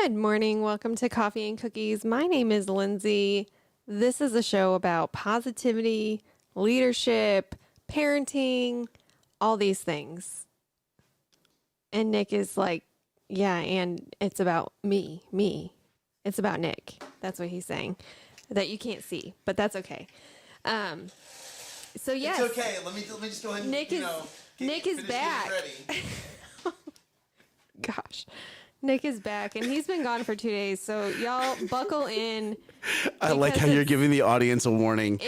Good morning. Welcome to Coffee and Cookies. My name is Lindsay. This is a show about positivity, leadership, parenting, all these things. And Nick is like, yeah, and it's about me. It's about Nick. That's what he's saying. That you can't see, but that's okay. So yes. It's okay. Let me just go ahead and, Nick is back. Gosh. Nick is back, and he's been gone for 2 days, so y'all buckle in. I like how you're giving the audience a warning.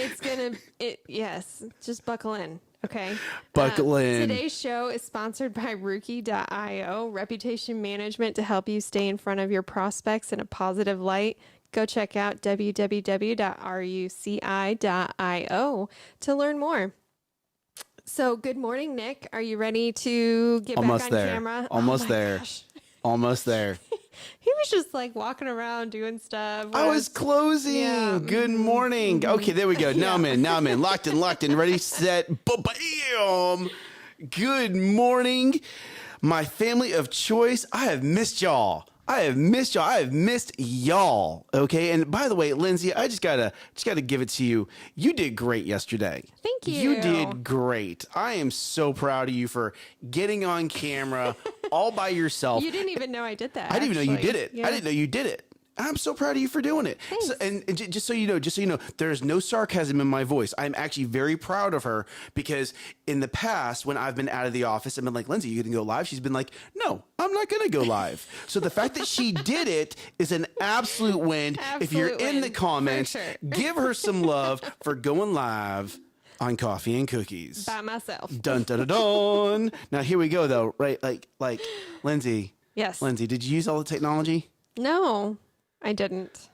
Yes, just buckle in, okay? Buckle in. Today's show is sponsored by Rookie.io, reputation management to help you stay in front of your prospects in a positive light. Go check out www.ruci.io to learn more. So, good morning, Nick. Are you ready to get back on camera? Almost there. Gosh. Almost there. He was just like walking around doing stuff. I was closing. Yeah. Good morning. Okay, there we go. Now I'm in. Locked in. Ready, set, bam. Good morning, my family of choice. I have missed y'all. I have missed y'all. Okay. And by the way, Lindsay, I just gotta give it to you. You did great yesterday. Thank you. You did great. I am so proud of you for getting on camera all by yourself. You didn't even know I did that. I didn't even know you did it. Yeah. I didn't know you did it. I'm so proud of you for doing it. Thanks. So, and just so you know, there's no sarcasm in my voice. I'm actually very proud of her because in the past, when I've been out of the office, I've been like, Lindsay, you going to go live? She's been like, no, I'm not going to go live. So the fact that she did it is an absolute win. If you're in the comments, give her some love for going live on Coffee and Cookies. By myself. Dun, dun, dun, dun. Now, here we go, though, right? Like Lindsay. Yes. Lindsay, did you use all the technology? No. I didn't.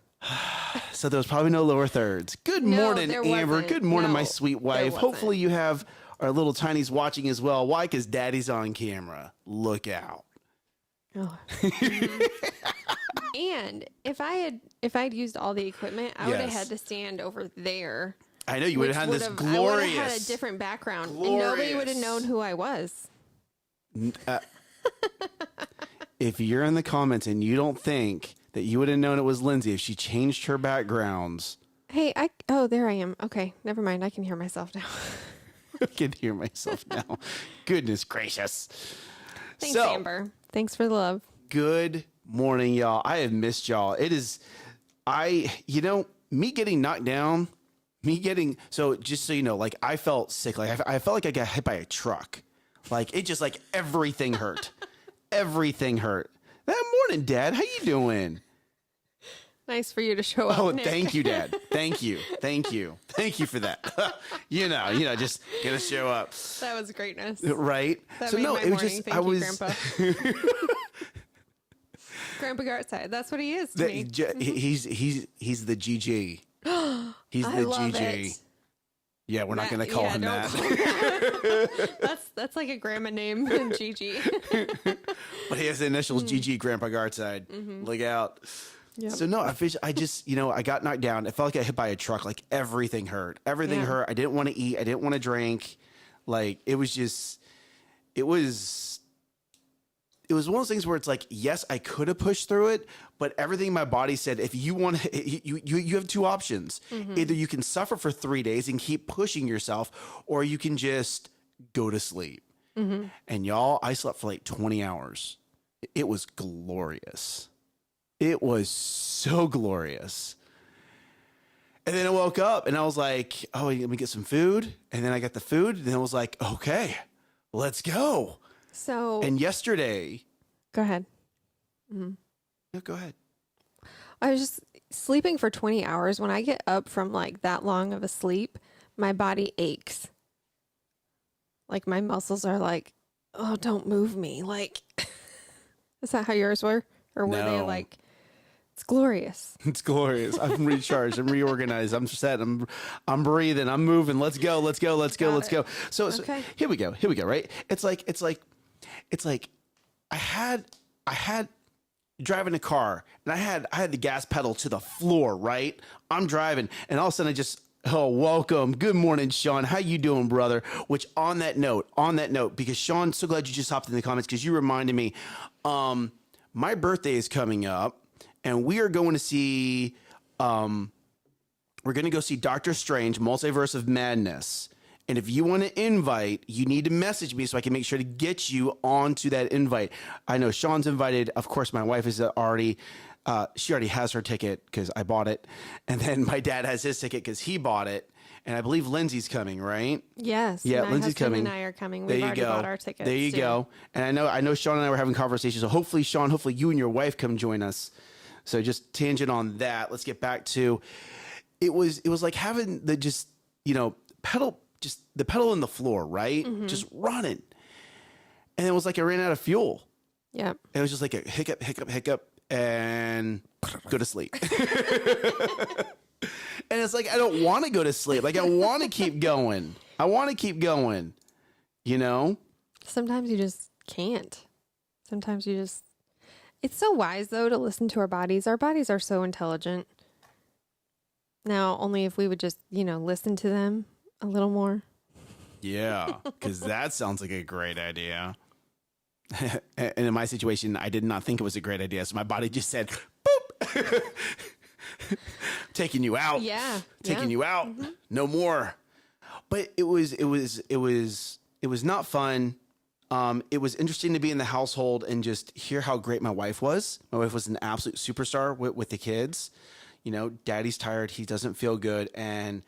So there was probably no lower thirds. Good morning, Amber. Wasn't. Good morning, my sweet wife. Wasn't. Hopefully you have our little tinies watching as well. Why? Because Daddy's on camera. Look out. Oh. And if I'd used all the equipment, I would have had to stand over there. I know you would have had this glorious. I would have had a different background, and nobody would have known who I was. If you're in the comments and you don't think that you would have known it was Lindsay if she changed her backgrounds. Hey, there I am. Okay, never mind. I can hear myself now. I can hear myself now. Goodness gracious. Thanks, Amber. Thanks for the love. Good morning, y'all. I have missed y'all. Me getting knocked down, so just so you know, like I felt sick. Like I felt like I got hit by a truck. Like it just like everything hurt. Everything hurt. That morning, Dad. How you doing? Nice for you to show up. Oh, Nick. Thank you, Dad. Thank you for that. Just gonna show up. That was greatness, right? That made my morning. Thank you, Grandpa. Grandpa Gartside. That's what he is to me. He's the GG. He's the GG. It. Yeah, we're not going to call him that. That's like a grandma name, Gigi. But he has the initials GG, Grandpa Gartside. Mm-hmm. Look out. Yep. So no, I got knocked down. It felt like I got hit by a truck. Like everything hurt. Everything hurt. I didn't want to eat. I didn't want to drink. Like it was one of those things where it's like, yes, I could have pushed through it, but everything in my body said, if you want to, you have two options. Mm-hmm. Either you can suffer for 3 days and keep pushing yourself, or you can just go to sleep. Mm-hmm. And y'all, I slept for like 20 hours. It was glorious. It was so glorious. And then I woke up and I was like, oh, let me get some food. And then I got the food. And then I was like, okay, let's go. And yesterday. Go ahead. Mm-hmm. No, go ahead. I was just sleeping for 20 hours. When I get up from like that long of a sleep, my body aches. Like my muscles are like, oh, don't move me. Like, is that how yours were? Or were they like, it's glorious. It's glorious. I'm recharged. I'm reorganized. I'm set. I'm breathing. I'm moving. Let's go. So here we go. Right. It's like I had driving a car and I had the gas pedal to the floor. Right. I'm driving and all of a sudden welcome. Good morning, Sean. How you doing, brother? Which on that note, because Sean, so glad you just hopped in the comments because you reminded me, my birthday is coming up. and we are going to see. We're going to go see Doctor Strange, Multiverse of Madness. And if you want to invite, you need to message me so I can make sure to get you onto that invite. I know Sean's invited. Of course, my wife is already. She already has her ticket because I bought it, and then my dad has his ticket because he bought it. And I believe Lindsay's coming, right? Yes. Yeah, my Lindsay's husband coming. and I are coming. There We've you already go. bought our tickets. There you too. go. And I know Sean and I were having conversations. So hopefully, Sean, you and your wife come join us. So just tangent on that. Let's get back to it was like having the just, pedal, just the pedal in the floor, right? Mm-hmm. Just running. And it was like I ran out of fuel. Yep. It was just like a hiccup, and go to sleep. And it's like, I don't want to go to sleep. Like, I want to keep going. Sometimes you just can't. Sometimes you just. It's so wise, though, to listen to our bodies. Our bodies are so intelligent. Now, only if we would just, listen to them a little more. Yeah, because that sounds like a great idea. And in my situation, I did not think it was a great idea. So my body just said, boop, taking you out. Yeah. Taking you out. Mm-hmm. No more. But it was not fun. It was interesting to be in the household and just hear how great my wife was. My wife was an absolute superstar with the kids. Daddy's tired. He doesn't feel good. And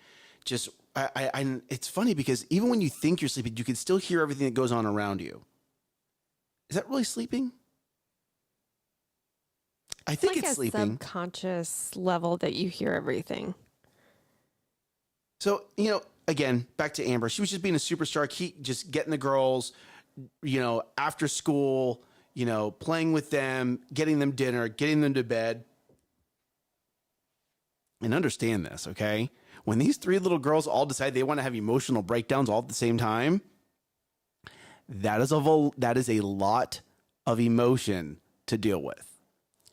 just, I it's funny because even when you think you're sleeping, you can still hear everything that goes on around you. Is that really sleeping? I think it's sleeping. Like a subconscious level that you hear everything. So, again, back to Amber. She was just being a superstar, just getting the girls, after school, playing with them, getting them dinner, getting them to bed. And understand this, okay? When these three little girls all decide they want to have emotional breakdowns all at the same time, that is a lot of emotion to deal with.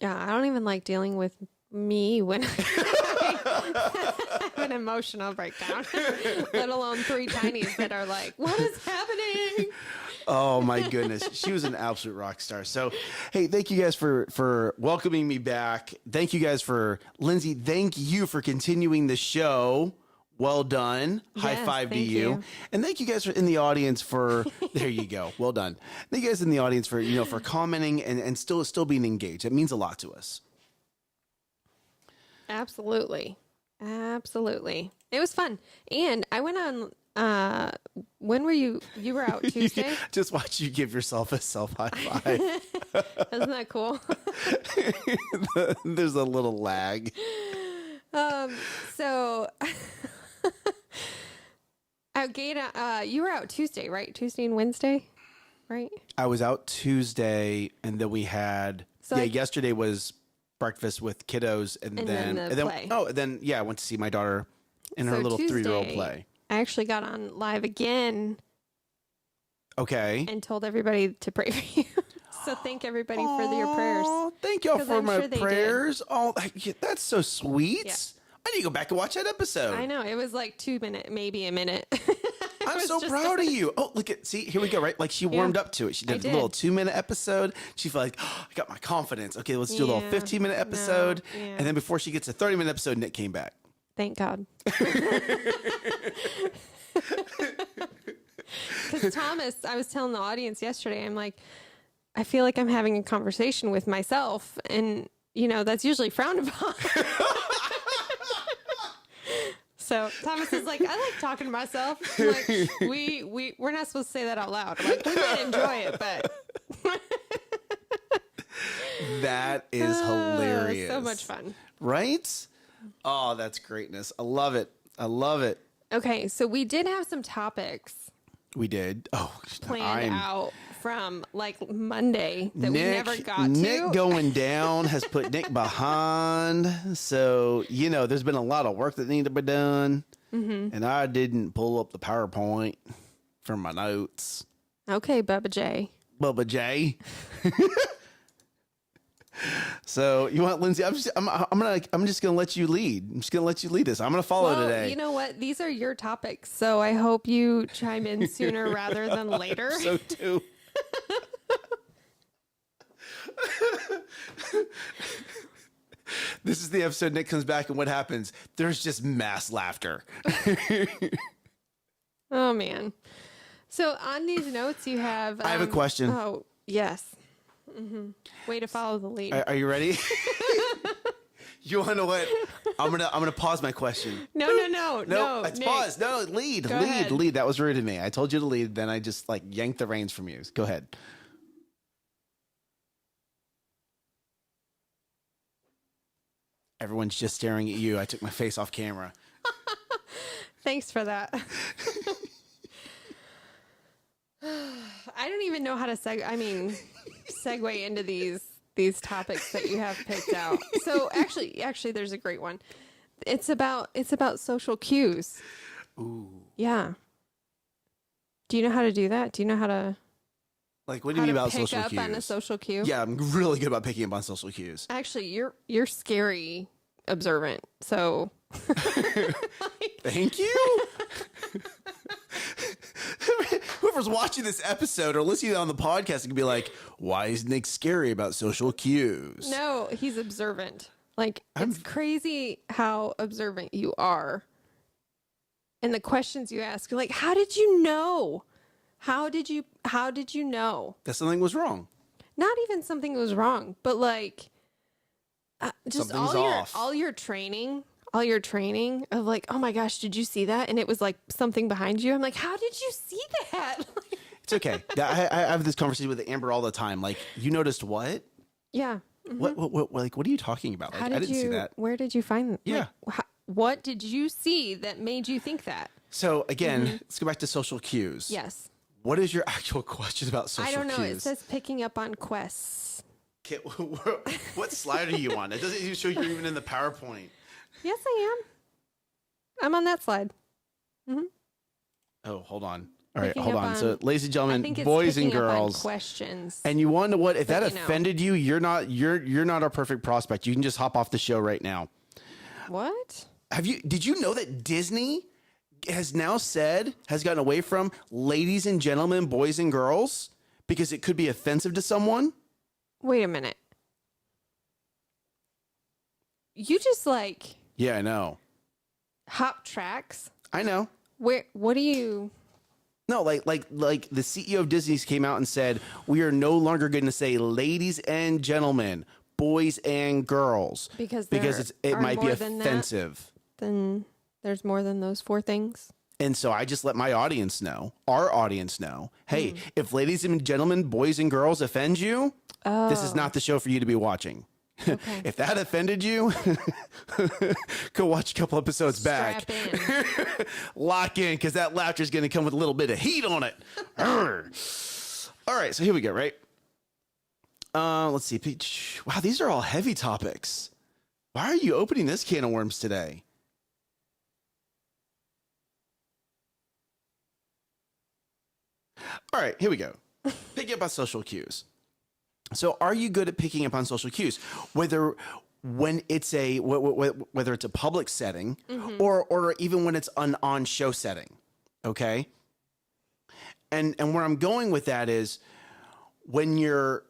Yeah, I don't even like dealing with me when I have an emotional breakdown, let alone three tinies that are like, what is happening? Oh my goodness. She was an absolute rock star. So, hey, thank you guys for welcoming me back. Thank you guys for Lindsay. Thank you for continuing the show. Well done. High five to you. And thank you guys in the audience for, there you go. Well done. Thank you guys in the audience for, for commenting and still being engaged. It means a lot to us. Absolutely. It was fun. And I went on, when were you were out Tuesday? Just watch you give yourself a self high five. Isn't that cool? There's a little lag. So you were out Tuesday, right? Tuesday and Wednesday, right? I was out Tuesday, and then we had yesterday was breakfast with kiddos, and then I went to see my daughter in her little Tuesday, 3-year-old play. I actually got on live again. Okay. And told everybody to pray for you. So thank everybody for your prayers. Thank y'all for my prayers. Oh, that's so sweet. Yeah. I need to go back and watch that episode. I know. It was like 2 minutes, maybe a minute. I'm so proud of you. Oh, see, here we go, right? Like she warmed up to it. She did a little 2-minute episode. She felt like, I got my confidence. Okay, let's do a little 15-minute episode. No, and then before she gets a 30-minute episode, Nick came back. Thank God. Because Thomas, I was telling the audience yesterday, I'm like, I feel like I'm having a conversation with myself. And, that's usually frowned upon. So Thomas is like, I like talking to myself. I'm like, we're not supposed to say that out loud. I'm like, we might enjoy it, but that is hilarious. So much fun. Right? Oh, that's greatness. I love it. Okay, so we did have some topics. We did. Oh, planned out from like Monday that we never got to. Nick going down has put Nick behind. So, there's been a lot of work that needed to be done. Mm-hmm. And I didn't pull up the PowerPoint for my notes. Okay, Bubba J. So you want Lindsay? I'm just gonna let you lead. I'm just gonna let you lead this. I'm gonna follow today. You know what? These are your topics, so I hope you chime in sooner rather than later. So too. This is the episode Nick comes back and what happens? There's just mass laughter. Oh, man. So on these notes, you have... I have a question. Oh, yes. Way to follow the lead. Are you ready? You want to know what? I'm gonna pause my question. No. Let's Nick. pause. No, lead. That was rude of me. I told you to lead, then I just like yanked the reins from you. Go ahead. Everyone's just staring at you. I took my face off camera. Thanks for that. I don't even know how to segue into these topics that you have picked out. So actually there's a great one. It's about social cues. Ooh. Yeah. Do you know how to do that? Do you know how to Like, what do you mean about social pick up cues? on a social cue? Yeah, I'm really good about picking up on social cues. Actually, you're scary observant. So Thank you. Whoever's watching this episode or listening on the podcast can be like, why is Nick scary about social cues? no, he's observant. Like, it's crazy how observant you are. And the questions you ask, you're like, how did you know? How did you know? That something was wrong. Not even something was wrong, but like just Something's off. all your training of like, oh my gosh, did you see that? And it was like something behind you. I'm like, how did you see that? It's okay. I have this conversation with Amber all the time. Like, you noticed what? Yeah. What are you talking about? Like, I didn't see that. Where did you find? Yeah. What did you see that made you think that? So again, let's go back to social cues. Yes. What is your actual question about social cues? I don't know. It says picking up on quests. Okay, what slide are you on? It doesn't even show you're even in the PowerPoint. Yes, I am. I'm on that slide. Oh, hold on. All right, Picking hold up on. on- So, ladies and I gentlemen, think it's boys and picking up on girls, questions. and you want to know what? If that But, you know. offended you, you're not our perfect prospect. You can just hop off the show right now. What? Did you know that Disney has gotten away from ladies and gentlemen, boys and girls, because it could be offensive to someone? Wait a minute. You just like Yeah, I know. hop tracks. I know. What do you? No, like the CEO of Disney came out and said, we are no longer going to say ladies and gentlemen, boys and girls, Because it might be offensive. Then there's more than those four things. And so I just let my audience know, our audience know, hey, if ladies and gentlemen, boys and girls offend you, this is not the show for you to be watching. Okay. If that offended you, go watch a couple episodes back. Strap in. Lock in, because that laughter is going to come with a little bit of heat on it. All right, so here we go, right? Let's see. Wow, these are all heavy topics. Why are you opening this can of worms today? All right, here we go. Picking up on social cues. So, are you good at picking up on social cues, whether it's a public setting or even when it's an on-show setting? Okay. And where I'm going with that is when you're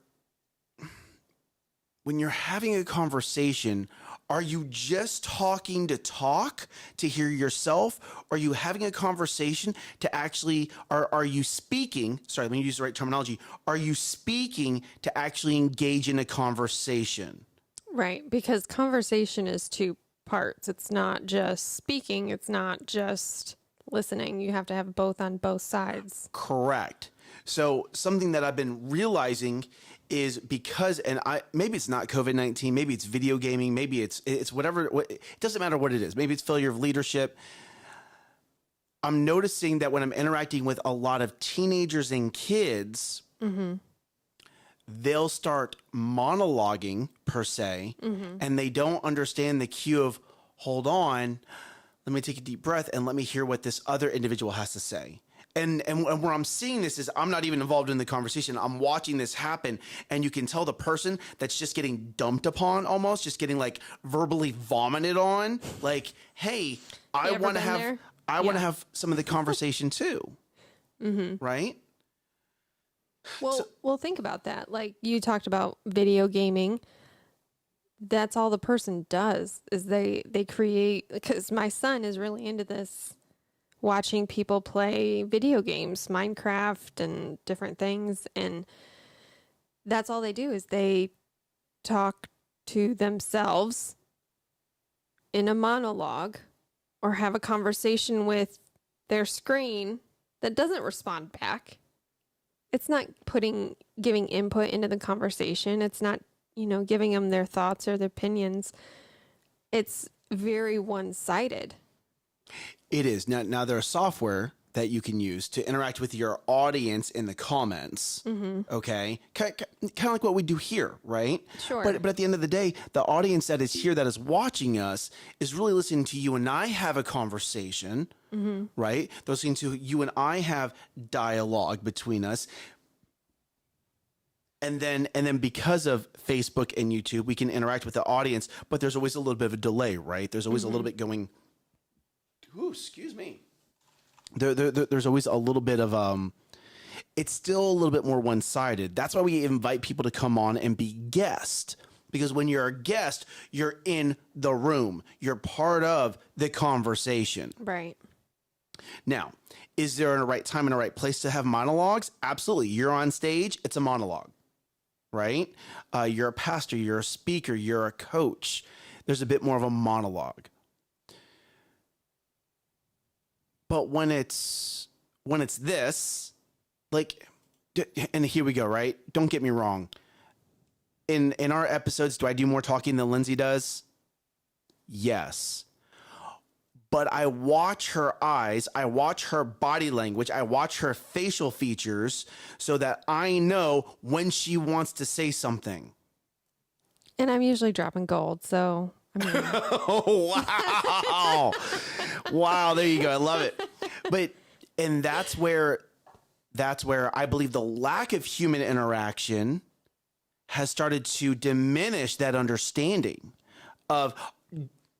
having a conversation, are you just talking to talk to hear yourself? Are you having a conversation to actually, are you speaking? Sorry, let me use the right terminology. Are you speaking to actually engage in a conversation? Right, because conversation is two parts. It's not just speaking. It's not just listening. You have to have both on both sides. Correct. So something that I've been realizing is because, maybe it's not COVID-19, maybe it's video gaming, maybe it's whatever. It doesn't matter what it is. Maybe it's failure of leadership. I'm noticing that when I'm interacting with a lot of teenagers and kids, they'll start monologuing per se, and they don't understand the cue of, hold on, let me take a deep breath and let me hear what this other individual has to say. And where I'm seeing this is I'm not even involved in the conversation. I'm watching this happen, and you can tell the person that's just getting dumped upon, almost just getting like verbally vomited on. Like, hey, I want to have some of the conversation too, right? Well, think about that. Like you talked about video gaming. that's all the person does is they create, because my son is really into this, watching people play video games, Minecraft and different things, and that's all they do is they talk to themselves in a monologue or have a conversation with their screen that doesn't respond back. It's not giving input into the conversation. It's not, giving them their thoughts or their opinions. It's very one-sided. It is. Now there's software that you can use to interact with your audience in the comments. Okay. Kind of like what we do here, right? Sure. But at the end of the day, the audience that is here, that is watching us, is really listening to you and I have a conversation, right? They're listening to you and I have dialogue between us. And then because of Facebook and YouTube, we can interact with the audience, but there's always a little bit of a delay, right? There's always a little bit going, ooh, excuse me. There's always a little bit of, it's still a little bit more one-sided. That's why we invite people to come on and be guests. Because when you're a guest, you're in the room. You're part of the conversation. Right. Now, is there a right time and a right place to have monologues? Absolutely. You're on stage, it's a monologue, right? You're a pastor, you're a speaker, you're a coach. There's a bit more of a monologue. But when it's this, like, and here we go, right? Don't get me wrong. In our episodes, do I do more talking than Lindsay does? Yes. But I watch her eyes, I watch her body language, I watch her facial features so that I know when she wants to say something. And I'm usually dropping gold, so I mean. Oh, wow. Wow, there you go. I love it. And that's where I believe the lack of human interaction has started to diminish that understanding of,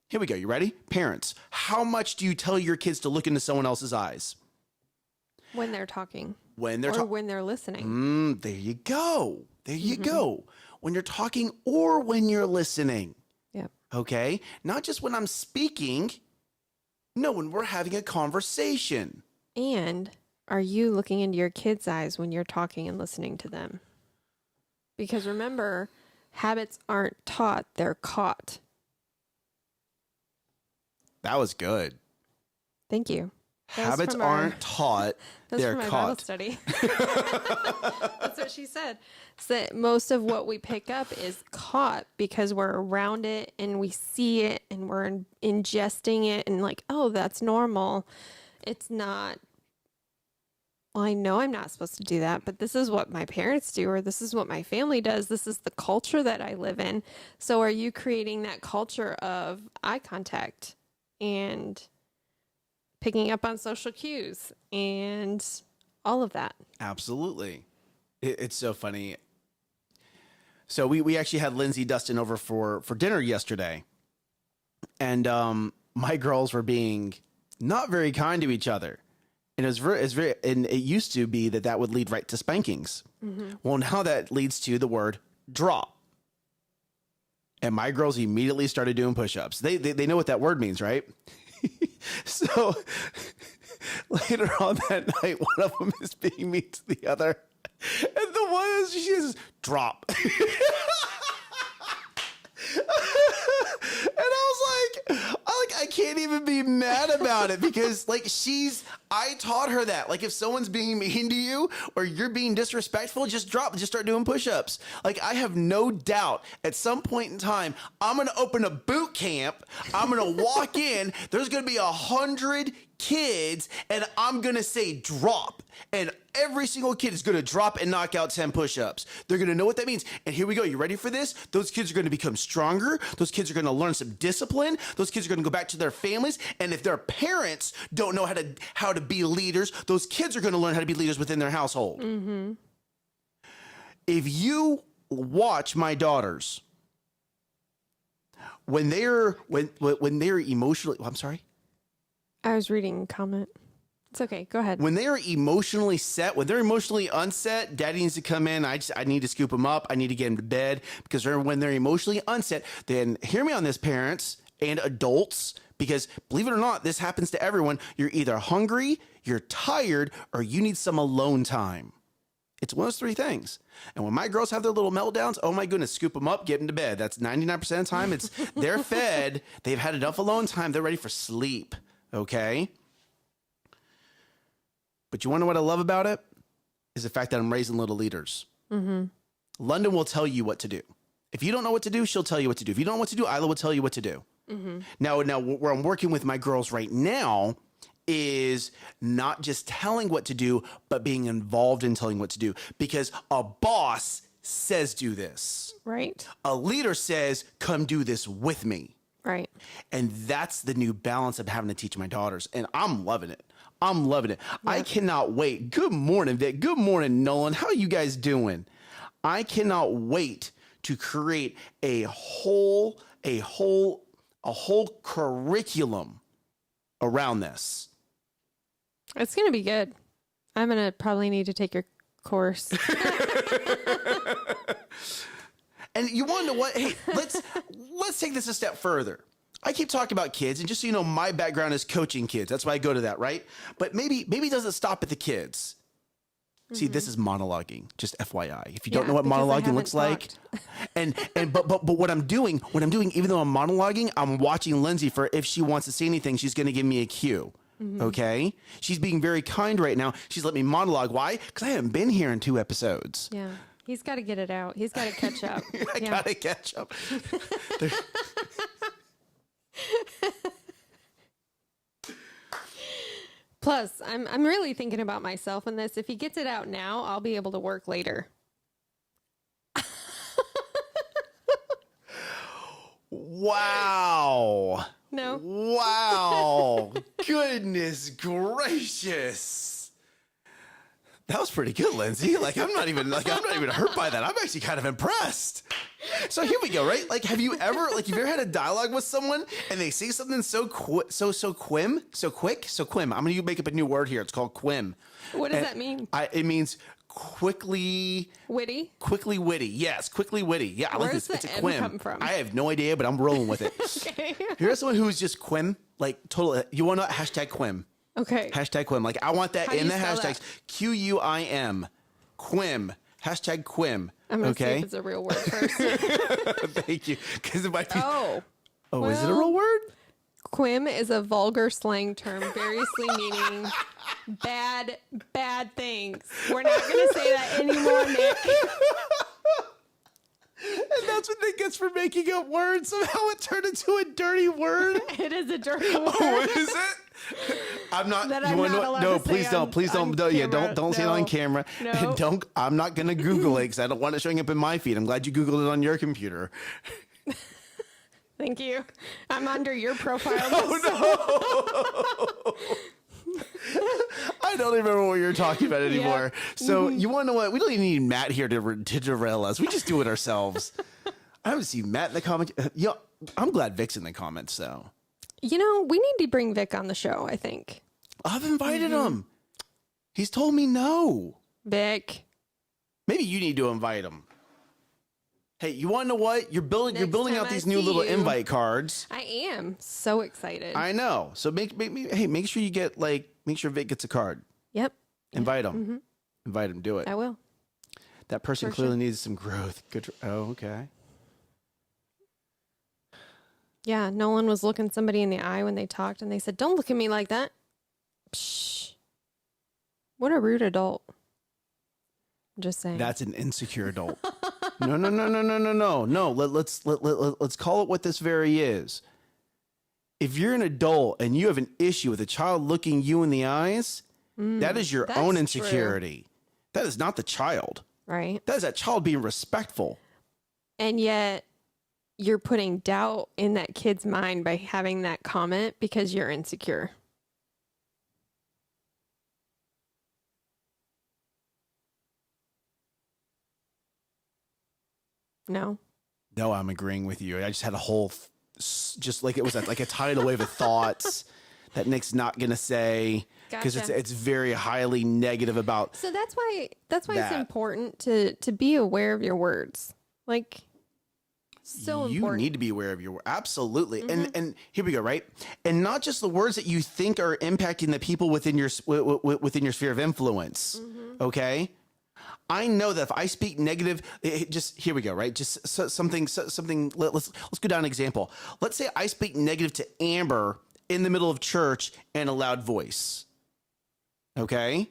here we go. You ready? Parents, how much do you tell your kids to look into someone else's eyes? When they're talking. When they're or when they're listening. There you go. There you go. When you're talking or when you're listening. Yep. Okay? Not just when I'm speaking. No, when we're having a conversation. And are you looking into your kids' eyes when you're talking and listening to them? Because remember, habits aren't taught, they're caught. That was good. Thank you. Habits aren't taught, they're from my caught. Bible study. That's what she said. So most of what we pick up is caught because we're around it and we see it and we're ingesting it and like, oh, that's normal. It's not. Well, I know I'm not supposed to do that, but this is what my parents do, or this is what my family does. This is the culture that I live in. So are you creating that culture of eye contact and picking up on social cues and all of that? Absolutely. It's so funny. So we actually had Lindsay Dustin over for dinner yesterday. And my girls were being not very kind to each other. And it used to be that would lead right to spankings. Well, now that leads to the word drop. And my girls immediately started doing push-ups. They know what that word means, right? So later on that night, one of them is being mean to the other. And the one she says, drop. And I can't even be mad about it because I taught her that. Like if someone's being mean to you or you're being disrespectful, just start doing push-ups. Like I have no doubt at some point in time, I'm going to open a boot camp. I'm going to walk in. There's going to be 100 kids and I'm going to say drop. And every single kid is going to drop and knock out 10 push-ups. They're going to know what that means. And here we go. You ready for this? Those kids are going to become stronger. Those kids are going to learn some discipline. Those kids are going to go back to their families. And if their parents don't know how to be leaders, those kids are going to learn how to be leaders within their household. Mm-hmm. If you watch my daughters, when they're emotionally, I'm sorry. I was reading a comment. It's okay. Go ahead. When they are emotionally set, when they're emotionally unset, daddy needs to come in. I need to scoop them up. I need to get them to bed, because when they're emotionally unset, then hear me on this, parents and adults, because believe it or not, this happens to everyone. You're either hungry, you're tired, or you need some alone time. It's one of those three things. And when my girls have their little meltdowns, oh my goodness, scoop them up, get them to bed. That's 99% of the time. They're fed. They've had enough alone time. They're ready for sleep. Okay. But you want to know what I love about it? Is the fact that I'm raising little leaders. Mm-hmm. London will tell you what to do. If you don't know what to do, she'll tell you what to do. If you don't know what to do, Isla will tell you what to do. Mm-hmm. Now, where I'm working with my girls right now is not just telling what to do, but being involved in telling what to do. Because a boss says do this. Right. A leader says, come do this with me. Right. And that's the new balance I'm having to teach my daughters. And I'm loving it. I'm loving it. Yeah. I cannot wait. Good morning, Vic. Good morning, Nolan. How are you guys doing? I cannot wait to create a whole curriculum around this. It's going to be good. I'm going to probably need to take your course. And you want to know what? Hey, let's take this a step further. I keep talking about kids, and just so you know, my background is coaching kids. That's why I go to that, right? But maybe it doesn't stop at the kids. Mm-hmm. See, this is monologuing, just FYI. If you don't know what monologuing looks like, but what I'm doing, even though I'm monologuing, I'm watching Lindsay for if she wants to say anything, she's going to give me a cue. Mm-hmm. Okay, she's being very kind right now. She's let me monologue. Why? Because I haven't been here in 2 episodes. Yeah, he's got to get it out. He's got to catch up. I gotta catch up. Plus, I'm really thinking about myself in this. If he gets it out now, I'll be able to work later. Wow. No. Wow. Goodness gracious. That was pretty good, Lindsay. I'm not even hurt by that. I'm actually kind of impressed. So here we go, right? Have you ever had a dialogue with someone and they say something so quick? I'm going to make up a new word here. It's called quim. What does that mean? It means quickly witty. Quickly witty. Yes, quickly witty. Yeah, I like this. It's a quim. Come from? I have no idea, but I'm rolling with it. Okay. Here's someone who's just quim, total. You want to know hashtag quim? Okay. Hashtag quim. I want that in the hashtags. QUIM. Quim. Hashtag quim. I'm going to see if it's a real word first. Thank you. Because it might be. Oh, is it a real word? Quim is a vulgar slang term, variously meaning bad things. We're not going to say that anymore, Nick. And that's what Nick gets for making up words. Somehow it turned into a dirty word. It is a dirty word. Oh, what is it? I'm not. That you I'm want not to allowed no, to please say don't. on- Please don't. on Don't. Yeah, camera. don't say it on camera. No. And don't. I'm not going to Google it because I don't want it showing up in my feed. I'm glad you Googled it on your computer. Thank you. I'm under your profile. Oh, no. I don't even remember what you're talking about anymore. Yeah. So you want to know what? We don't even need Matt here to derail us. We just do it ourselves. I haven't seen Matt in the comments. Yeah, I'm glad Vic's in the comments though. You know, we need to bring Vic on the show, I think. I've invited him. He's told me no. Vic. Maybe you need to invite him. Hey, you want to know what? You're building Next out time these I new see you. invite cards. I am so excited. I know. So make sure you get make sure Vic gets a card. Yep. Invite him. Mm-hmm. Invite him. Do it. I will. That person For clearly sure. needs some growth. Good. Oh, okay. Yeah, Nolan was looking somebody in the eye when they talked, and they said, "Don't look at me like that." Psh. What a rude adult. Just saying. That's an insecure adult. No. Let's call it what this very is. If you're an adult and you have an issue with a child looking you in the eyes, that is your own insecurity. True. That is not the child. Right. That is that child being respectful. And yet you're putting doubt in that kid's mind by having that comment because you're insecure. No. No, I'm agreeing with you. I just had a whole, just like it was like a tidal wave of thoughts that Nick's not going to say because Gotcha. it's very highly negative about. So that's why it's That. important to be aware of your words. Like, so You important. need to be aware of your absolutely. And here we go, right? And not just the words that you think are impacting the people within your sphere of influence. Okay? I know that if I speak negative, just here we go, right? Just something. Let's go down an example. Let's say I speak negative to Amber in the middle of church in a loud voice. Okay?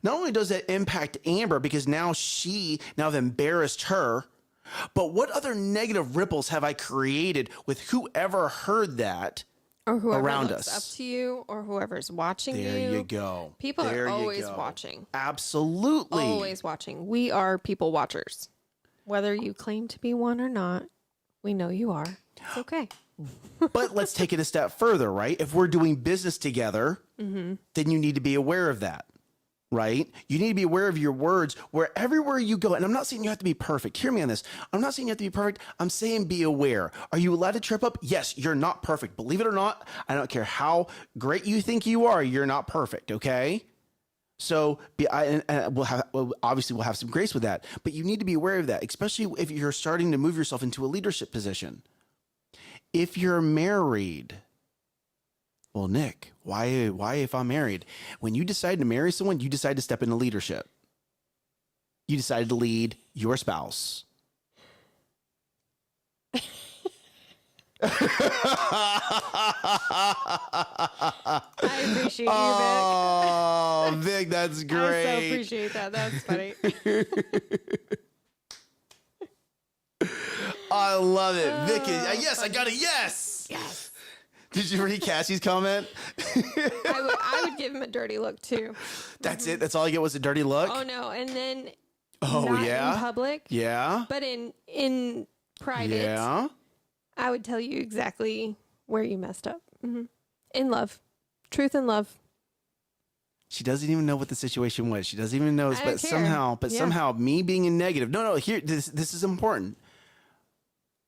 Not only does that impact Amber because now I've embarrassed her, but what other negative ripples have I created with whoever heard that or whoever around looks us? up to you, or whoever's watching you. There you go. People There are you always go. watching. Absolutely. Always watching. We are people watchers. Whether you claim to be one or not, we know you are. It's okay. But let's take it a step further, right? If we're doing business together, then you need to be aware of that, right? You need to be aware of your words everywhere you go. And I'm not saying you have to be perfect. Hear me on this. I'm not saying you have to be perfect. I'm saying be aware. Are you allowed to trip up? Yes, you're not perfect. Believe it or not, I don't care how great you think you are, you're not perfect, okay? So obviously we'll have some grace with that, but you need to be aware of that, especially if you're starting to move yourself into a leadership position. If you're married, well, Nick, why if I'm married? When you decide to marry someone, you decide to step into leadership. You decided to lead your spouse. I appreciate you, Vic. Oh, Vic, that's great. I so appreciate that. That's funny. I love it. Vic, yes, I got a yes. Yes. Did you read Cassie's comment? I would give him a dirty look too. That's it. That's all I get was a dirty look. Oh no. And then Oh, not yeah? in public, Yeah. but in private, Yeah. I would tell you exactly where you messed up. In love. Truth and love. She doesn't even know what the situation was. She doesn't even know. I don't But care. somehow, me being in negative. No. Here, this is important.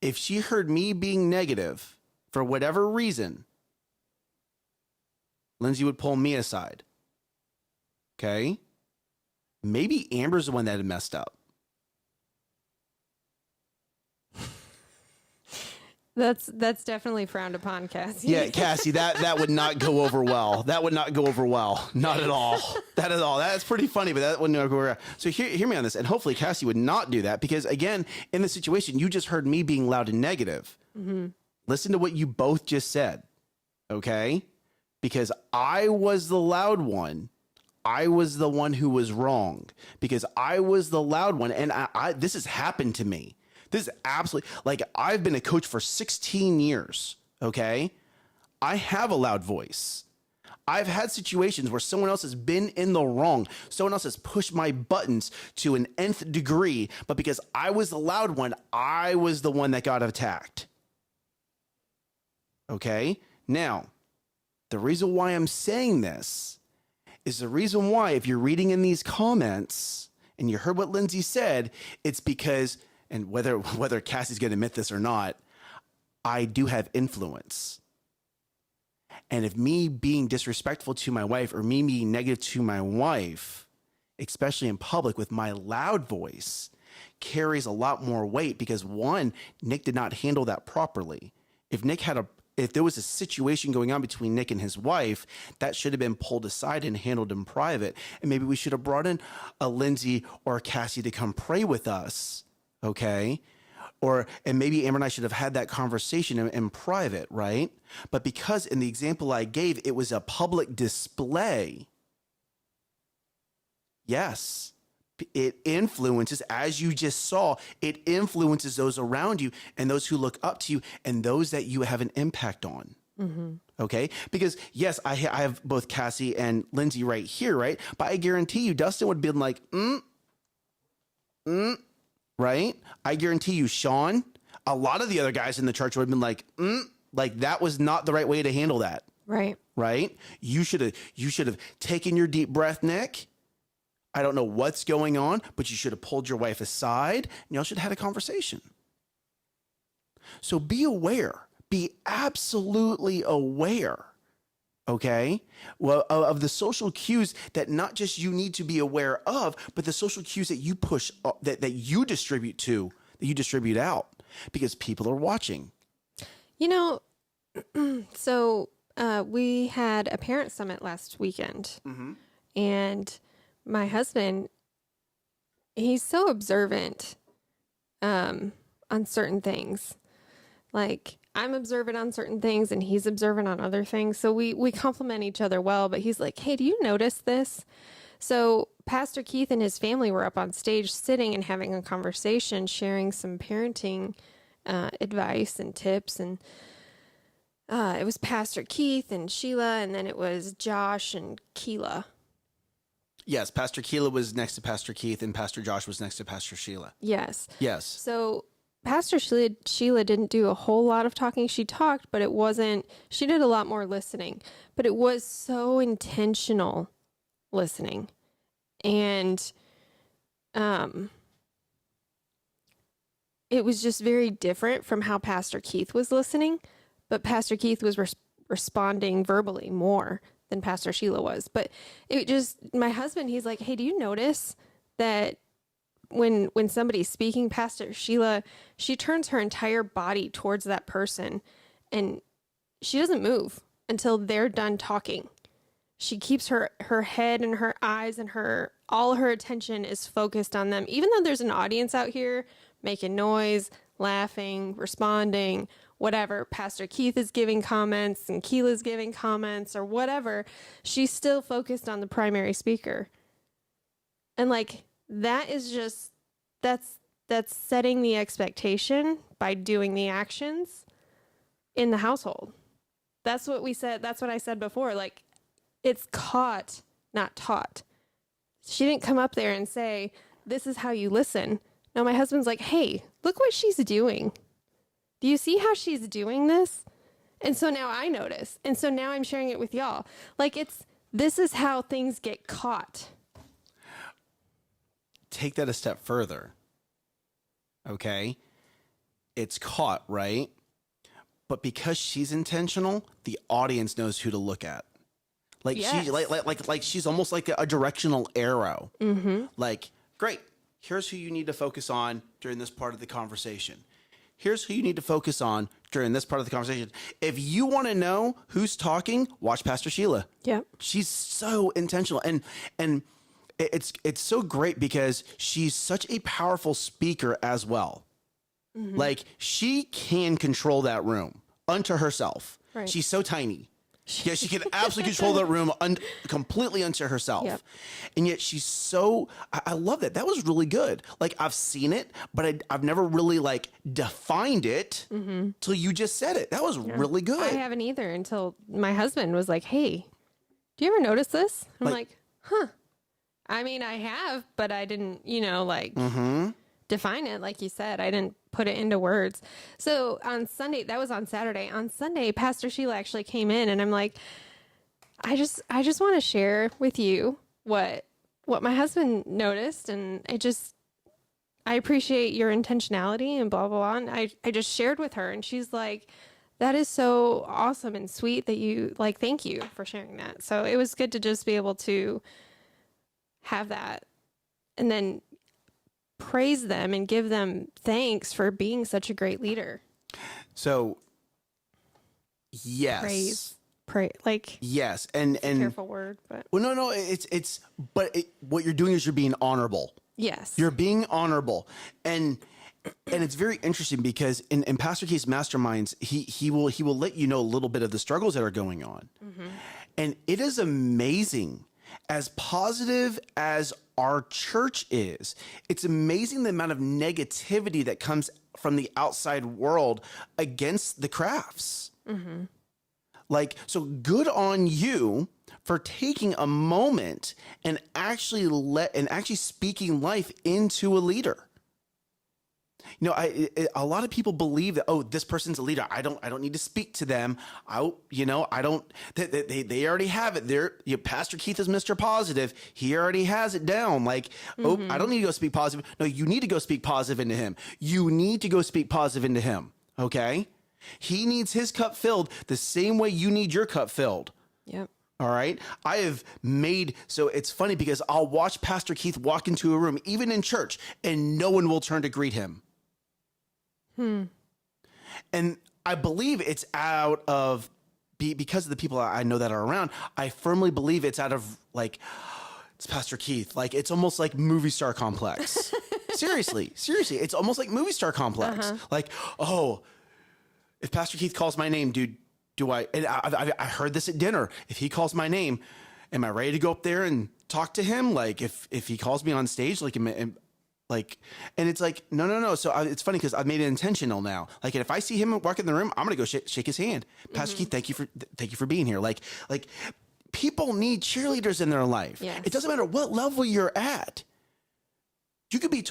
If she heard me being negative for whatever reason, Lindsay would pull me aside. Okay. Maybe Amber's the one that had messed up. That's definitely frowned upon, Cassie. Yeah, Cassie, that would not go over well. That would not go over well. Not at all. That at all. That's pretty funny, but that wouldn't go over well. So hear me on this. And hopefully Cassie would not do that because, again, in the situation, you just heard me being loud and negative. Listen to what you both just said, okay? Because I was the loud one. I was the one who was wrong because I was the loud one. And this has happened to me. This is absolutely, like, I've been a coach for 16 years, okay? I have a loud voice. I've had situations where someone else has been in the wrong. Someone else has pushed my buttons to an nth degree, but because I was the loud one, I was the one that got attacked. Okay? Now, the reason why I'm saying this is the reason why, if you're reading in these comments and you heard what Lindsay said, it's because, and whether Cassie's going to admit this or not, I do have influence. And if me being disrespectful to my wife or me being negative to my wife, especially in public with my loud voice, carries a lot more weight because, one, Nick did not handle that properly. If there was a situation going on between Nick and his wife, that should have been pulled aside and handled in private. And maybe we should have brought in a Lindsay or a Cassie to come pray with us. Okay. And maybe Amber and I should have had that conversation in private, right? But because in the example I gave, it was a public display. Yes, it influences, as you just saw, it influences those around you and those who look up to you and those that you have an impact on. Okay. Because yes, I have both Cassie and Lindsay right here, right? But I guarantee you, Dustin would have been like, right? I guarantee you, Sean, a lot of the other guys in the church would have been like, like that was not the right way to handle that. Right. Right? You should have taken your deep breath, Nick. I don't know what's going on, but you should have pulled your wife aside and y'all should have had a conversation. So be aware, be absolutely aware Okay. Well, of the social cues that not just you need to be aware of, but the social cues that you push, that you distribute out because people are watching. You know, so we had a parent summit last weekend, and my husband, he's so observant on certain things. Like, I'm observant on certain things and he's observant on other things. So we complement each other well, but he's like, hey, do you notice this? So Pastor Keith and his family were up on stage sitting and having a conversation, sharing some parenting advice and tips. And it was Pastor Keith and Sheila, and then it was Josh and Keela. Yes, Pastor Keela was next to Pastor Keith and Pastor Josh was next to Pastor Sheila. Yes. Yes. So Pastor Sheila didn't do a whole lot of talking. She talked, but she did a lot more listening. But it was so intentional listening. And it was just very different from how Pastor Keith was listening. But Pastor Keith was responding verbally more than Pastor Sheila was. But my husband, he's like, hey, do you notice that when somebody's speaking, Pastor Sheila, she turns her entire body towards that person and she doesn't move until they're done talking. She keeps her head and her eyes and all her attention is focused on them. Even though there's an audience out here making noise, laughing, responding, whatever, Pastor Keith is giving comments and Keela's giving comments or whatever, she's still focused on the primary speaker. And like, that's setting the expectation by doing the actions in the household. That's what we said. That's what I said before. Like, it's caught, not taught. She didn't come up there and say, this is how you listen. No, my husband's like, hey, look what she's doing. Do you see how she's doing this? And so now I notice. And so now I'm sharing it with y'all. Like, this is how things get caught. Take that a step further. Okay. It's caught, right? But because she's intentional, the audience knows who to look at. Like, yes. She's almost like a directional arrow. Mm-hmm. Like, great. Here's who you need to focus on during this part of the conversation. Here's who you need to focus on during this part of the conversation. If you want to know who's talking, watch Pastor Sheila. Yeah. She's so intentional. And it's so great because she's such a powerful speaker as well. Mm-hmm. Like, she can control that room unto herself. Right. She's so tiny. Yeah, she can absolutely control that room completely unto herself. Yep. And yet she's so, I love that. That was really good. Like, I've seen it, but I've never really like defined it till you just said it. That was really good. I haven't either until my husband was like, hey, do you ever notice this? I'm like, huh. I mean, I have, but I didn't, define it. Like you said, I didn't put it into words. So on Sunday, that was on Saturday. On Sunday, Pastor Sheila actually came in and I'm like, I just want to share with you what my husband noticed. And I appreciate your intentionality and blah, blah, blah. And I just shared with her and she's like, that is so awesome and sweet that you like, thank you for sharing that. So it was good to just be able to have that and then praise them and give them thanks for being such a great leader. So, yes. Pray, like, yes. And careful word, but well, no, what you're doing is you're being honorable. Yes. You're being honorable. And it's very interesting because in Pastor Keith's masterminds, he will let you know a little bit of the struggles that are going on. Mm-hmm. And it is amazing. As positive as our church is, it's amazing the amount of negativity that comes from the outside world against the crafts. Mm-hmm. Like, so good on you for taking a moment and actually speaking life into a leader. You know, a lot of people believe that, oh, this person's a leader. I don't need to speak to them. I don't. They already have it. Pastor Keith is Mr. Positive. He already has it down. Like, oh, I don't need to go speak positive. No, you need to go speak positive into him. You need to go speak positive into him. Okay, he needs his cup filled the same way you need your cup filled. Yep. All right. I have made, so it's funny because I'll watch Pastor Keith walk into a room, even in church, and no one will turn to greet him. And I believe it's out of, because of the people I know that are around, I firmly believe it's out of like, it's Pastor Keith. Like, it's almost like movie star complex. Seriously. It's almost like movie star complex. Like, oh, if Pastor Keith calls my name, dude, do I, and I heard this at dinner. If he calls my name, am I ready to go up there and talk to him? Like if he calls me on stage, like, and it's like, no. So it's funny because I've made it intentional now. Like, and if I see him walk in the room, I'm going to go shake his hand. Pastor Keith, thank you for being here. Like people need cheerleaders in their life. Yes. It doesn't matter what level you're at. You could be